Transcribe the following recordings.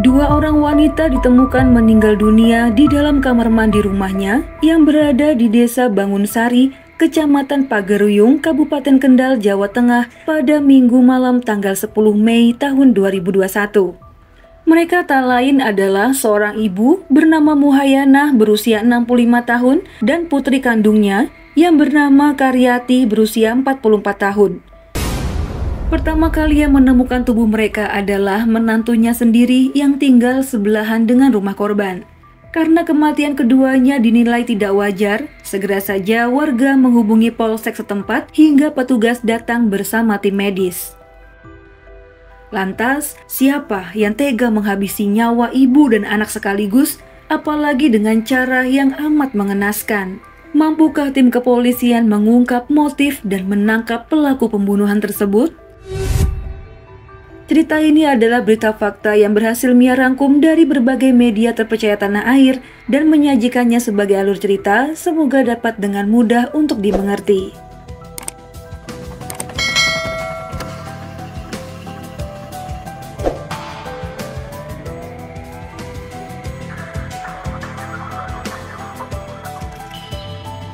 Dua orang wanita ditemukan meninggal dunia di dalam kamar mandi rumahnya yang berada di Desa Bangunsari, Kecamatan Pageruyung, Kabupaten Kendal, Jawa Tengah pada Minggu malam tanggal 10 Mei tahun 2021. Mereka tak lain adalah seorang ibu bernama Muhayanah berusia 65 tahun dan putri kandungnya yang bernama Karyati berusia 44 tahun. Pertama kali yang menemukan tubuh mereka adalah menantunya sendiri yang tinggal sebelahan dengan rumah korban. Karena kematian keduanya dinilai tidak wajar, segera saja warga menghubungi polsek setempat hingga petugas datang bersama tim medis. Lantas, siapa yang tega menghabisi nyawa ibu dan anak sekaligus, apalagi dengan cara yang amat mengenaskan? Mampukah tim kepolisian mengungkap motif dan menangkap pelaku pembunuhan tersebut? Cerita ini adalah berita fakta yang berhasil Mia rangkum dari berbagai media terpercaya tanah air dan menyajikannya sebagai alur cerita, semoga dapat dengan mudah untuk dimengerti.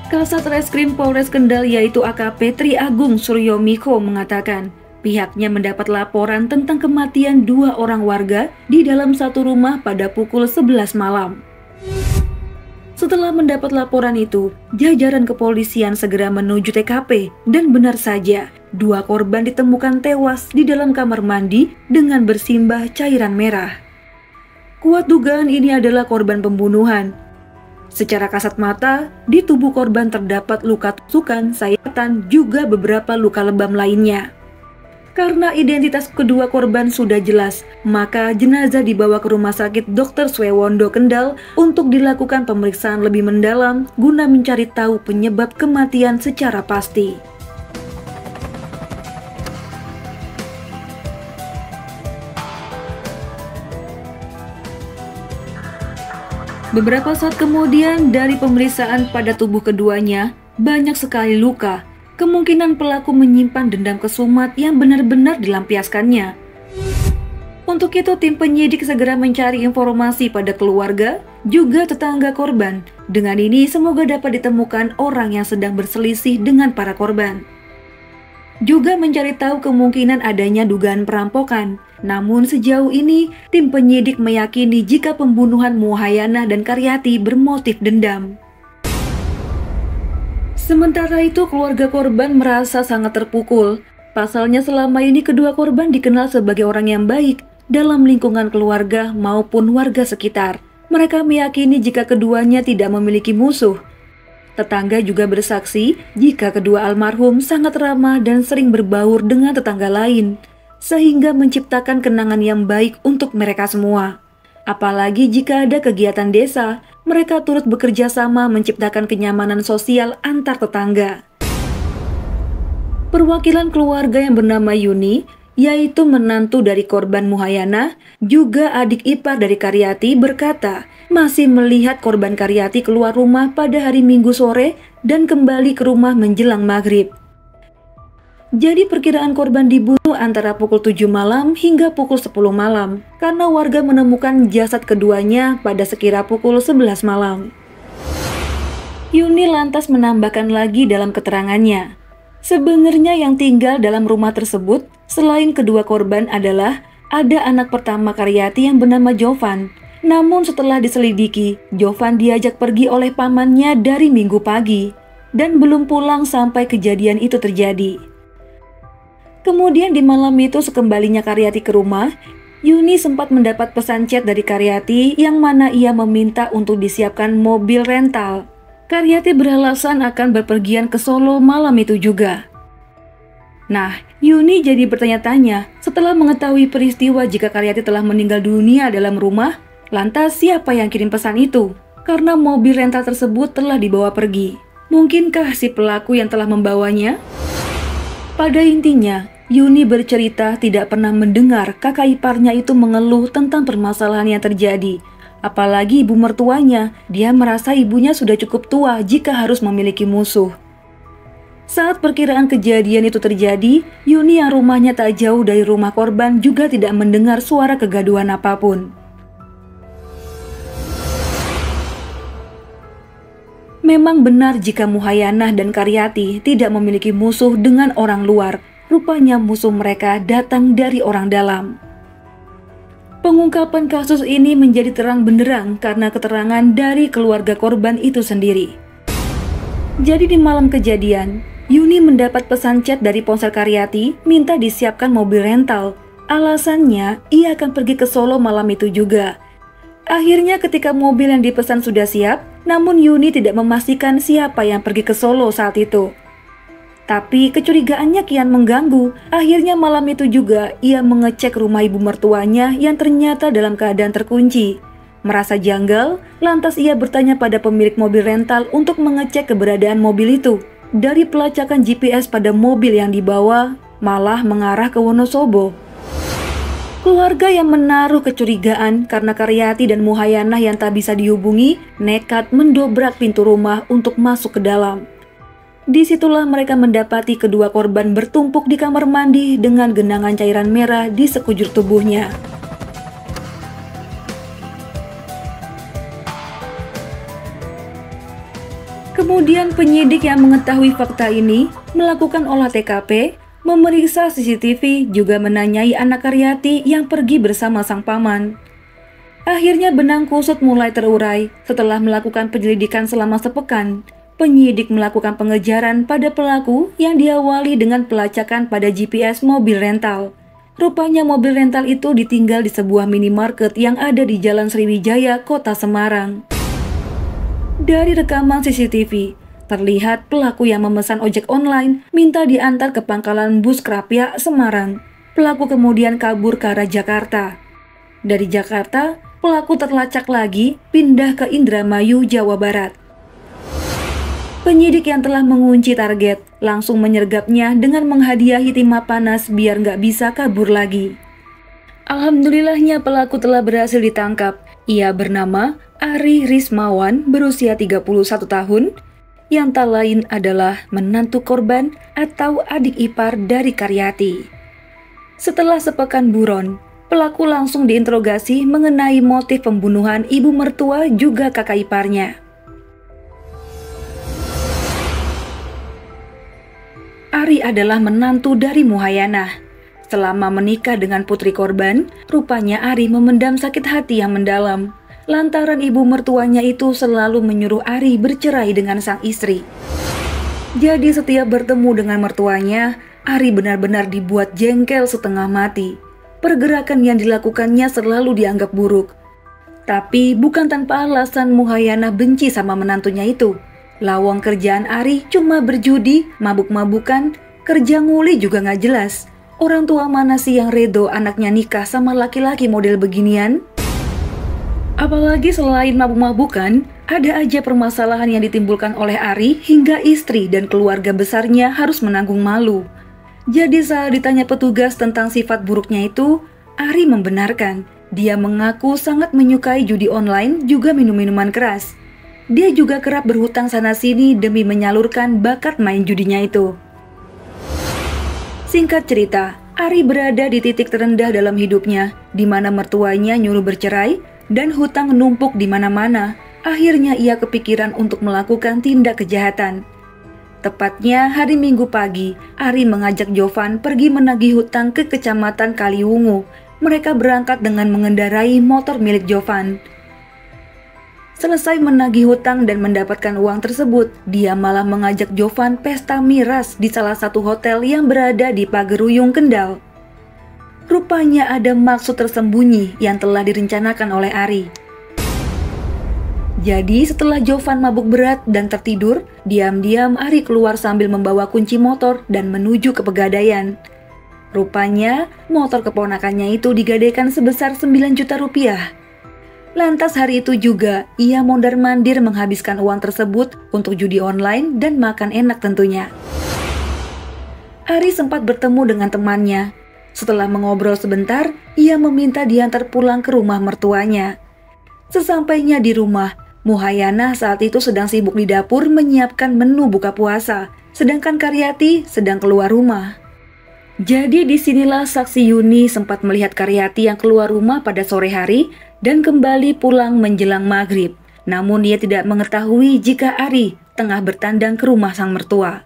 Kasat Reskrim Polres Kendal yaitu AKP Tri Agung Suryomiko mengatakan, pihaknya mendapat laporan tentang kematian dua orang warga di dalam satu rumah pada pukul 11 malam. Setelah mendapat laporan itu, jajaran kepolisian segera menuju TKP dan benar saja, dua korban ditemukan tewas di dalam kamar mandi dengan bersimbah cairan merah. Kuat dugaan ini adalah korban pembunuhan. Secara kasat mata, di tubuh korban terdapat luka tusukan, sayatan, juga beberapa luka lebam lainnya. Karena identitas kedua korban sudah jelas, maka jenazah dibawa ke Rumah Sakit Dr. Swewondo Kendal untuk dilakukan pemeriksaan lebih mendalam guna mencari tahu penyebab kematian secara pasti. Beberapa saat kemudian dari pemeriksaan pada tubuh keduanya, banyak sekali luka. Kemungkinan pelaku menyimpan dendam kesumat yang benar-benar dilampiaskannya. Untuk itu tim penyidik segera mencari informasi pada keluarga, juga tetangga korban. Dengan ini semoga dapat ditemukan orang yang sedang berselisih dengan para korban. Juga mencari tahu kemungkinan adanya dugaan perampokan. Namun sejauh ini, tim penyidik meyakini jika pembunuhan Muhayanah dan Karyati bermotif dendam. Sementara itu, keluarga korban merasa sangat terpukul. Pasalnya selama ini kedua korban dikenal sebagai orang yang baik dalam lingkungan keluarga maupun warga sekitar. Mereka meyakini jika keduanya tidak memiliki musuh. Tetangga juga bersaksi jika kedua almarhum sangat ramah dan sering berbaur dengan tetangga lain, sehingga menciptakan kenangan yang baik untuk mereka semua. Apalagi jika ada kegiatan desa, mereka turut bekerja sama menciptakan kenyamanan sosial antar tetangga. Perwakilan keluarga yang bernama Yuni, yaitu menantu dari korban Muhayanah, juga adik ipar dari Karyati, berkata masih melihat korban Karyati keluar rumah pada hari Minggu sore dan kembali ke rumah menjelang maghrib. Jadi perkiraan korban dibunuh antara pukul 7 malam hingga pukul 10 malam, karena warga menemukan jasad keduanya pada sekira pukul 11 malam. Yuni lantas menambahkan lagi dalam keterangannya, sebenarnya yang tinggal dalam rumah tersebut selain kedua korban adalah ada anak pertama Karyati yang bernama Jovan. Namun setelah diselidiki, Jovan diajak pergi oleh pamannya dari Minggu pagi dan belum pulang sampai kejadian itu terjadi. Kemudian di malam itu sekembalinya Karyati ke rumah, Yuni sempat mendapat pesan chat dari Karyati yang mana ia meminta untuk disiapkan mobil rental. Karyati beralasan akan berpergian ke Solo malam itu juga. Nah, Yuni jadi bertanya-tanya setelah mengetahui peristiwa jika Karyati telah meninggal dunia dalam rumah, lantas siapa yang kirim pesan itu? Karena mobil rental tersebut telah dibawa pergi. Mungkinkah si pelaku yang telah membawanya? Pada intinya, Yuni bercerita tidak pernah mendengar kakak iparnya itu mengeluh tentang permasalahan yang terjadi. Apalagi ibu mertuanya, dia merasa ibunya sudah cukup tua jika harus memiliki musuh. Saat perkiraan kejadian itu terjadi, Yuni yang rumahnya tak jauh dari rumah korban juga tidak mendengar suara kegaduhan apapun. Memang benar jika Muhayanah dan Karyati tidak memiliki musuh dengan orang luar. Rupanya musuh mereka datang dari orang dalam. Pengungkapan kasus ini menjadi terang benderang karena keterangan dari keluarga korban itu sendiri. Jadi di malam kejadian, Yuni mendapat pesan chat dari ponsel Karyati minta disiapkan mobil rental. Alasannya, ia akan pergi ke Solo malam itu juga. Akhirnya ketika mobil yang dipesan sudah siap, namun Yuni tidak memastikan siapa yang pergi ke Solo saat itu. Tapi kecurigaannya kian mengganggu. Akhirnya malam itu juga ia mengecek rumah ibu mertuanya yang ternyata dalam keadaan terkunci. Merasa janggal, lantas ia bertanya pada pemilik mobil rental untuk mengecek keberadaan mobil itu. Dari pelacakan GPS pada mobil yang dibawa, malah mengarah ke Wonosobo. Keluarga yang menaruh kecurigaan karena Karyati dan Muhayanah yang tak bisa dihubungi, nekat mendobrak pintu rumah untuk masuk ke dalam. Disitulah mereka mendapati kedua korban bertumpuk di kamar mandi dengan genangan cairan merah di sekujur tubuhnya. Kemudian penyidik yang mengetahui fakta ini melakukan olah TKP, memeriksa CCTV, juga menanyai anak Karyati yang pergi bersama sang paman. Akhirnya benang kusut mulai terurai setelah melakukan penyelidikan selama sepekan. Penyidik melakukan pengejaran pada pelaku yang diawali dengan pelacakan pada GPS mobil rental. Rupanya mobil rental itu ditinggal di sebuah minimarket yang ada di Jalan Sriwijaya, Kota Semarang. Dari rekaman CCTV, terlihat pelaku yang memesan ojek online minta diantar ke pangkalan bus Krapia, Semarang. Pelaku kemudian kabur ke arah Jakarta. Dari Jakarta, pelaku terlacak lagi pindah ke Indramayu, Jawa Barat. Penyidik yang telah mengunci target langsung menyergapnya dengan menghadiahi timah panas biar nggak bisa kabur lagi. Alhamdulillahnya pelaku telah berhasil ditangkap. Ia bernama Ari Rismawan, berusia 31 tahun, yang tak lain adalah menantu korban atau adik ipar dari Karyati. Setelah sepekan buron, pelaku langsung diinterogasi mengenai motif pembunuhan ibu mertua juga kakak iparnya. Ari adalah menantu dari Muhayanah. Selama menikah dengan putri korban, rupanya Ari memendam sakit hati yang mendalam. Lantaran ibu mertuanya itu selalu menyuruh Ari bercerai dengan sang istri. Jadi setiap bertemu dengan mertuanya, Ari benar-benar dibuat jengkel setengah mati. Pergerakan yang dilakukannya selalu dianggap buruk. Tapi bukan tanpa alasan Muhayanah benci sama menantunya itu. Lawang kerjaan Ari cuma berjudi, mabuk-mabukan, kerja nguli juga nggak jelas. Orang tua mana sih yang redo anaknya nikah sama laki-laki model beginian? Apalagi selain mabuk-mabukan, ada aja permasalahan yang ditimbulkan oleh Ari hingga istri dan keluarga besarnya harus menanggung malu. Jadi saat ditanya petugas tentang sifat buruknya itu, Ari membenarkan. Dia mengaku sangat menyukai judi online juga minum-minuman keras. Dia juga kerap berhutang sana-sini demi menyalurkan bakat main judinya itu. Singkat cerita, Ari berada di titik terendah dalam hidupnya, di mana mertuanya nyuruh bercerai dan hutang numpuk di mana-mana. Akhirnya ia kepikiran untuk melakukan tindak kejahatan. Tepatnya hari Minggu pagi, Ari mengajak Jovan pergi menagih hutang ke Kecamatan Kaliwungu. Mereka berangkat dengan mengendarai motor milik Jovan. Selesai menagih hutang dan mendapatkan uang tersebut, dia malah mengajak Jovan pesta miras di salah satu hotel yang berada di Pageruyung, Kendal. Rupanya ada maksud tersembunyi yang telah direncanakan oleh Ari. Jadi setelah Jovan mabuk berat dan tertidur, diam-diam Ari keluar sambil membawa kunci motor dan menuju ke Pegadaian. Rupanya motor keponakannya itu digadaikan sebesar 9 juta rupiah. Lantas hari itu juga ia mondar-mandir menghabiskan uang tersebut untuk judi online dan makan enak tentunya. Ari sempat bertemu dengan temannya. Setelah mengobrol sebentar, ia meminta diantar pulang ke rumah mertuanya. Sesampainya di rumah, Muhayanah saat itu sedang sibuk di dapur menyiapkan menu buka puasa, sedangkan Karyati sedang keluar rumah. Jadi disinilah saksi Yuni sempat melihat Karyati yang keluar rumah pada sore hari dan kembali pulang menjelang maghrib. Namun ia tidak mengetahui jika Ari tengah bertandang ke rumah sang mertua.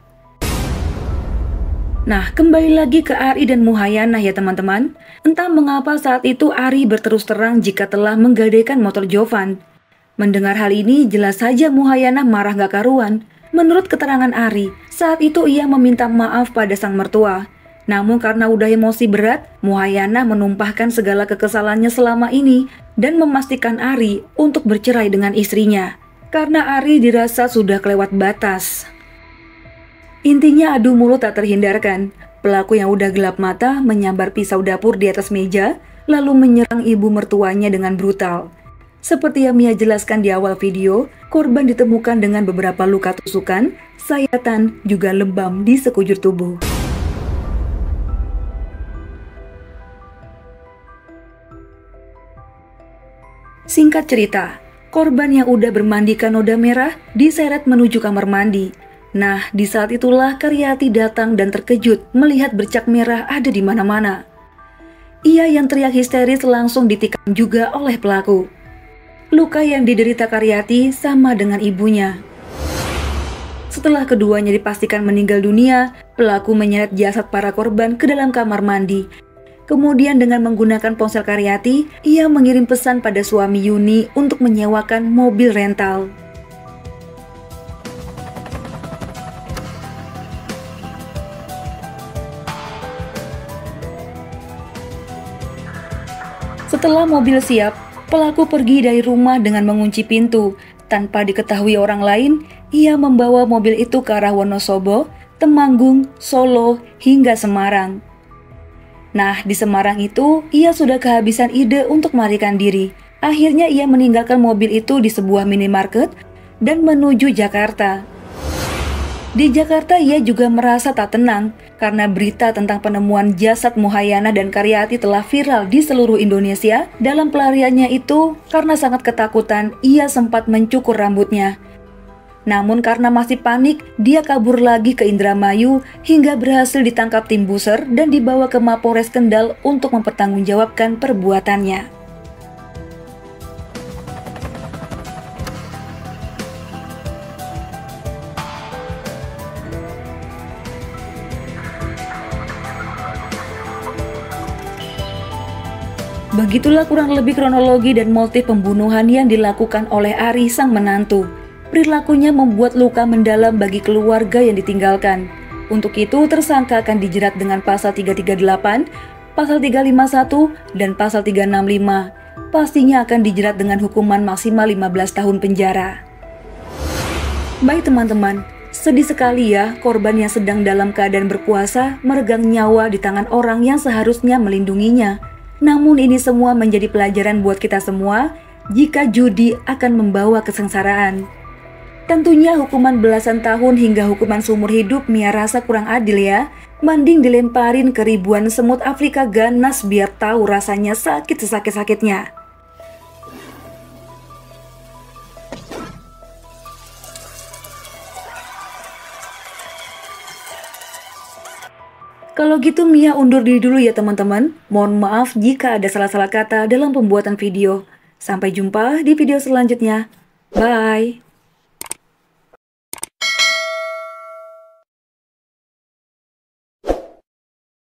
Nah, kembali lagi ke Ari dan Muhayanah ya teman-teman. Entah mengapa saat itu Ari berterus terang jika telah menggadaikan motor Jovan. Mendengar hal ini, jelas saja Muhayanah marah gak karuan. Menurut keterangan Ari, saat itu ia meminta maaf pada sang mertua. Namun karena udah emosi berat, Muhayanah menumpahkan segala kekesalannya selama ini dan memastikan Ari untuk bercerai dengan istrinya. Karena Ari dirasa sudah kelewat batas. Intinya adu mulut tak terhindarkan. Pelaku yang udah gelap mata menyambar pisau dapur di atas meja, lalu menyerang ibu mertuanya dengan brutal. Seperti yang Mia jelaskan di awal video, korban ditemukan dengan beberapa luka tusukan, sayatan, juga lebam di sekujur tubuh. Singkat cerita, korban yang udah bermandikan noda merah diseret menuju kamar mandi. Nah, di saat itulah Karyati datang dan terkejut melihat bercak merah ada di mana-mana. Ia yang teriak histeris langsung ditikam juga oleh pelaku. Luka yang diderita Karyati sama dengan ibunya. Setelah keduanya dipastikan meninggal dunia, pelaku menyeret jasad para korban ke dalam kamar mandi. Kemudian dengan menggunakan ponsel Karyati, ia mengirim pesan pada suami Yuni untuk menyewakan mobil rental. Setelah mobil siap, pelaku pergi dari rumah dengan mengunci pintu. Tanpa diketahui orang lain, ia membawa mobil itu ke arah Wonosobo, Temanggung, Solo, hingga Semarang. Nah, di Semarang itu, ia sudah kehabisan ide untuk melarikan diri. Akhirnya ia meninggalkan mobil itu di sebuah minimarket dan menuju Jakarta. Di Jakarta ia juga merasa tak tenang karena berita tentang penemuan jasad Muhayanah dan Karyati telah viral di seluruh Indonesia. Dalam pelariannya itu, karena sangat ketakutan, ia sempat mencukur rambutnya. Namun karena masih panik, dia kabur lagi ke Indramayu hingga berhasil ditangkap tim Buser dan dibawa ke Mapolres Kendal untuk mempertanggungjawabkan perbuatannya. Begitulah kurang lebih kronologi dan motif pembunuhan yang dilakukan oleh Ari sang menantu. Perilakunya membuat luka mendalam bagi keluarga yang ditinggalkan. Untuk itu tersangka akan dijerat dengan pasal 338, pasal 351, dan pasal 365. Pastinya akan dijerat dengan hukuman maksimal 15 tahun penjara. Baik teman-teman, sedih sekali ya korban yang sedang dalam keadaan berpuasa meregang nyawa di tangan orang yang seharusnya melindunginya. Namun ini semua menjadi pelajaran buat kita semua jika judi akan membawa kesengsaraan. Tentunya hukuman belasan tahun hingga hukuman seumur hidup Mia rasa kurang adil ya. Mending dilemparin ke ribuan semut Afrika ganas biar tahu rasanya sakit sesakit-sakitnya. Kalau gitu Mia undur diri dulu ya teman-teman. Mohon maaf jika ada salah-salah kata dalam pembuatan video. Sampai jumpa di video selanjutnya. Bye.